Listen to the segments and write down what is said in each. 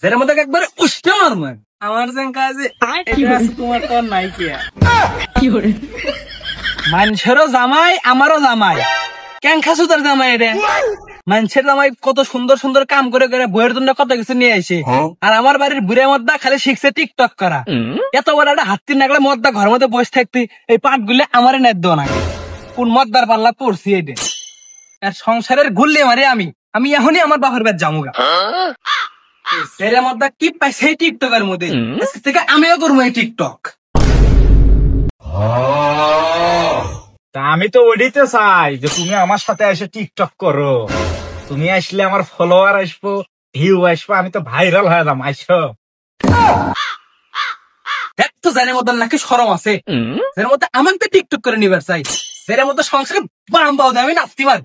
যের মধ্যে একবারে উষ্টা মারমু আমার যেন কাজে এটা আছে তোমার তো নাই কি করে মানুষেরও জামাই আমারও জামাই কেন খাসু তার জামাই এটা মানুষের জামাই কত সুন্দর সুন্দর কাম করে করে বইয়ের জন্য কত কিছু নিয়ে আসে আর আমার বাড়ির বুড়ে মদ্দা খালি শিখছে টিকটক করা এত বড় একটা হাতি নাগলে মদ্দা ঘরের মধ্যে বসে থাকতি এই পাট গুলে আমারে নেট দেওয়া নাকি কোন মদ্দার পাল্লা পড়ছি এটা আর সংসারের গুল্লে মারে আমি এখনই আমার বাপের বাড়ি যামুগা সেরে মদ্দা কি পাইছে এই টিকটকের মধ্যে আজকে থেকে আমিও করবো এই টিকটক তা আমি তো ওইটাই তো চাই যে তুমি আমার সাথে এসে টিকটক করো। তুমি আসলে আমার ফলোয়ার আসবো, ভিউ আসবো, আমি তো ভাইরাল হয়ে যাম। আইসো দেখ তো জেনের মধ্যে নাকি শরম আছে জেনের মধ্যে আমাকে তো টিকটক করে নিবার চাই জেনের মধ্যে সংসারে বাম পাও দেয় আমি নাচতে পারি।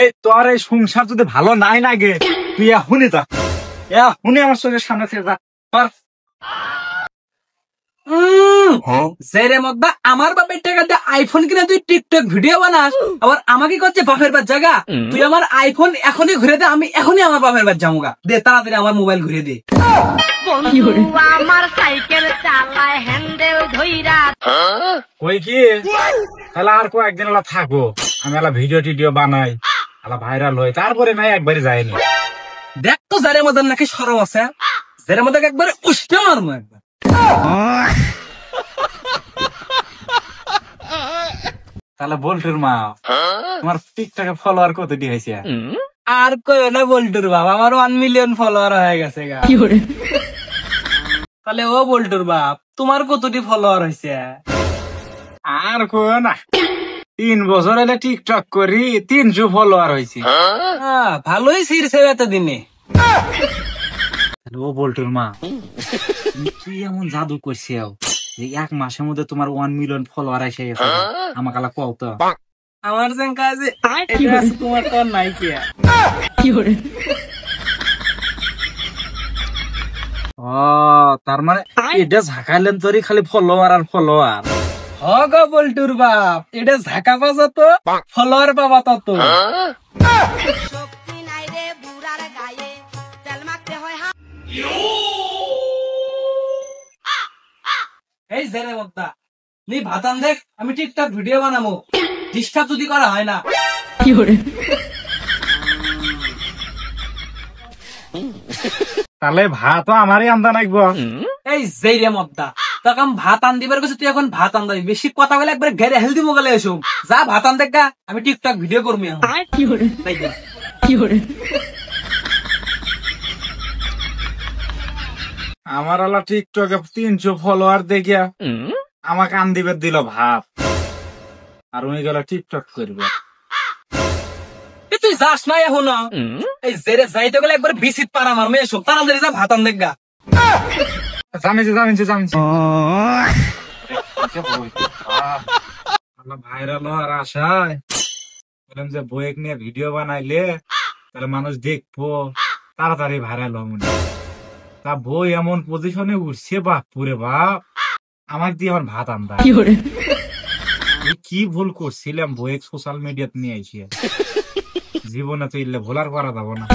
এই তোর এই সংসার যদি ভালো নাই লাগে তুই এখনই যা, এখনই আমার চোখের সামনে থেকে যা। জেরে মধ্যে আমার বাপের টাকা দিয়ে আইফোন কিনে তুই টিকটক ভিডিও বানাস আবার আমাকে করছে বাপের বাদ জায়গা তুই আমার আইফোন এখনই ঘুরে দে আমি এখনই আমার বাপের বাদ যামুগা দে তাড়াতাড়ি আমার মোবাইল ঘুরে দে। আমার সাইকেল চালায় হ্যান্ডেল ধইরা কই কি তাহলে আর কয়েকদিন এলা থাকবো, আমি এলা ভিডিও টিডিও বানাই, এলা ভাইরাল হই, তারপরে নাই একবারে যায়নি। দেখ তো জেরের মধ্যে নাকি শরম আছে জেরের মধ্যে একবারে উষ্টা মারমু একবার। তাহলে বল্টুর মা তোমার টিকটকে ফলোয়ার কতটি হয়েছে? আর কই না বল্টুর বাপ আমার 1 মিলিয়ন ফলোয়ার হয়ে গেছে গা। তাহলে ও বল্টুর বাপ তোমার কতটি ফলোয়ার হয়েছে? আর কই না 3 বছর হলে টিকটক করি 300 ফলোয়ার হয়েছে। ভালোই ছিড়ছে এতদিনে। ও বল্টুর মা কি এমন জাদু করছে যে 1 মাসের মধ্যে তোমার 1 মিলিয়ন ফলোয়ার এসে গেছে? আমাকে আলা কও তো। আমার যেন কাজে এটা আছে তোমার তো নাই কি করে তার মানে এটা ঝাঁকাইলেন তোরই খালি ফলোয়ার আর ফলোয়ার। হগ বল্টুর বাপ এটা ঝাঁকা বাজা তো ফলোয়ার পাবা তত। শক্তি নাই রে বুড়ার গায়ে তেল মাখতে হয় এই জেরে মদ্দা নি ভাতান দেখ আমি টিকটক ভিডিও বানাবো ডিস্টার্ব যদি করা হয় না কি করে। তাহলে ভাতও আমারই আন্দা নাকবো। এই জেরে মদ্দা তখন ভাত আন দিবার কাছে তুই এখন ভাত আন দিবি বেশি কথা বলে একবার ঘেরে হেলদি মোগলে এসো যা ভাত আন দেখ গা আমি টিকটক ভিডিও করবো এখন। কি করে আমার আলা টিকটকে 300 ফলোয়ার দেখিয়া আমাকে আন্দিবের দিল ভাব, আর উনি গেল টিকটক করবে। তুই যাস না এখন এই জেরে যাইতে গেলে একবার বিসিত পারা মারমে এসো তাড়াতাড়ি যা ভাত আন দেখ গা। জানিছি ভাইরাল হওয়ার আশায় বললাম যে বইয়েক নিয়ে ভিডিও বানাইলে তাহলে মানুষ দেখবো, তাড়াতাড়ি ভাইরাল হবো। তা বই এমন পজিশনে উঠছে বাপ পুরে বাপ আমাকে দিয়ে আমার ভাত আনতা। কি ভুল করছিলাম বইয়েক সোশ্যাল মিডিয়াতে নিয়ে আইসি, জীবনে তো ইল্লে ভোলার করা যাবো না।